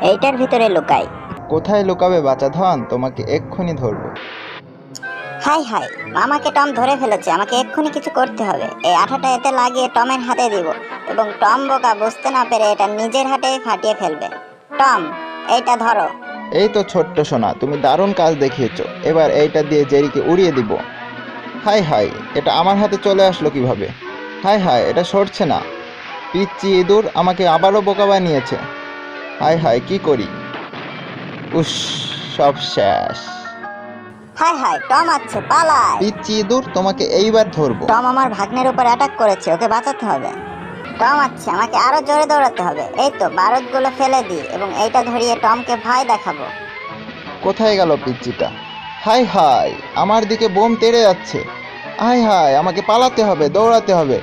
এইটার ভিতরে লুকাই। কোথায় লুকাবে বাচাধন? তোমাকে এক্ষুনি ধরবো। হাই হাই, আমাকে টম ধরে ফেলেছে। আমাকে এক্ষুনি কিছু করতে হবে। এই আঠাটা এতে লাগিয়ে টমের হাতে দিব এবং টম বোকা বুঝতে না পেরে এটা নিজের হাতেই ফাটিয়ে ফেলবে। টম, এইটা ধরো। এই তো ছোট্ট সোনা, তুমি দারুণ কাজ দেখিয়েছো। এবার এইটা দিয়ে জেরিকে উড়িয়ে দিব। হাই হাই, এটা আমার হাতে চলে আসলো কিভাবে? হাই হাই, এটা সরছে না। পিচ্চি ইঁদুর আমাকে আবারও বোকা বানিয়েছে। হাই হাই, কি করি? উস, সব শেষ। হাই হাই, টম আছে, পালায়। পিচ্চি ইঁদুর, তোমাকে এইবার ধরবো। টম আমার ভাগ্নের উপর অ্যাটাক করেছে, ওকে বাঁচাতে হবে। টম আছে, আমাকে আরো জোরে দৌড়াতে হবে। এই তো বারুদগুলো ফেলে দিই এবং এইটা ধরিয়ে টমকে ভয় দেখাবো। কোথায় গেল পিচ্চিটা? হাই হাই, আমার দিকে বোম তেড়ে যাচ্ছে। হাই হাই, আমাকে পালাতে হবে, দৌড়াতে হবে।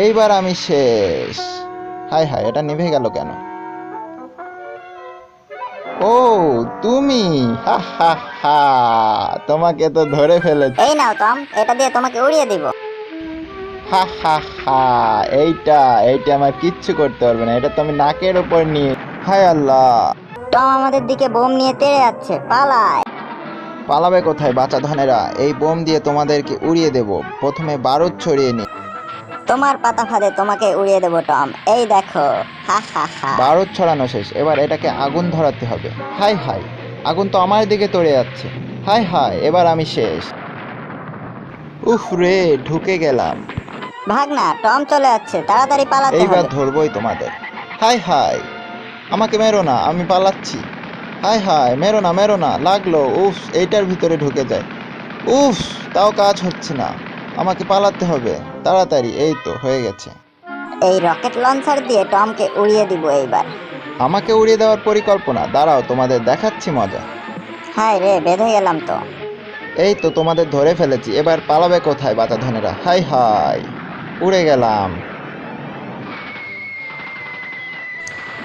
এইবার আমি শেষ। হাই হাই, এটা নিভে গেল কেন? ও, তুমি! হা হা হা, তোমাকে তো ধরে ফেলেছি। এই নাও টম, এটা দিয়ে তোমাকে উড়িয়ে দিব। হা হা হা, এইটা এইটা আমার কিচ্ছু করতে পারবে না। এটা তো আমি নাকের উপর নিয়ে। হায় আল্লাহ! টম আমাদের দিকে বোম নিয়ে তেড়ে যাচ্ছে, পালায়। পালাবে কোথায় বাচাধনেরা? এই বোম দিয়ে তোমাদেরকে উড়িয়ে দেব। প্রথমে বারুদ ছড়িয়ে নি। তোমার পাতা ফাঁদে তোমাকে উড়িয়ে দেবো টম, এই দেখো। হা হা হা। বারুদ ছড়ানো শেষ, এবার এটাকে আগুন ধরাতে হবে। হাই হাই, আগুন তো আমার দিকে তোড়ে যাচ্ছে। হাই হাই, এবার আমি শেষ। উফ রে, ঢুকে গেলাম। ভাগনা, টম চলে যাচ্ছে, তাড়াতাড়ি পালাতে এইবার হবে। ধরবই তোমাদের। হাই হাই, আমাকে মেরো না, আমি পালাচ্ছি। হাই হাই, মেরো না মেরো না, লাগলো। উফ, এইটার ভিতরে ঢুকে যায়। উফ, তাও কাজ হচ্ছে না। আমাকে পালাতে হবে তাড়াতাড়ি। এই তো হয়ে গেছে। এই রকেট লঞ্চার দিয়ে টমকে উড়িয়ে দিব এইবার। আমাকে উড়িয়ে দেওয়ার পরিকল্পনা? দাঁড়াও, তোমাদের দেখাচ্ছি মজা। হাই রে, বেঁধে গেলাম তো। এই তো তোমাদের ধরে ফেলেছি। এবার পালাবে কোথায় বাচাধনেরা? হাই হাই, উড়ে গেলাম।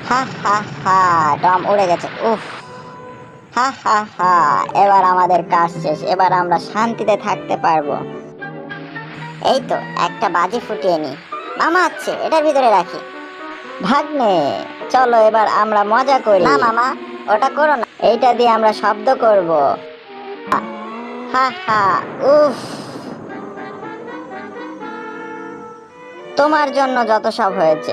হা হা হা, টম উড়ে গেছে। উফ, হা হা হা, এবার আমাদের কাজ শেষ। এবার আমরা শান্তিতে থাকতে পারবো। এই তো একটা বাজি ফুটিয়ে নি। মামা আছে, এটার ভিতরে রাখি। ভাগ্নে, চলো এবার আমরা মজা করি। না মামা, ওটা করো না। এইটা দিয়ে আমরা শব্দ করব। হা হা, উফ, তোমার জন্য যত সব হয়েছে।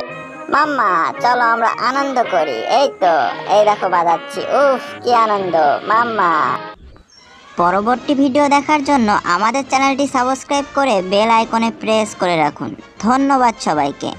মাম্মা, চলো আমরা আনন্দ করি। এই তো, এই দেখো বাজাচ্ছি। উফ, কি আনন্দ মাম্মা। পরবর্তী ভিডিও দেখার জন্য আমাদের চ্যানেলটি সাবস্ক্রাইব করে বেল আইকনে প্রেস করে রাখুন। ধন্যবাদ সবাইকে।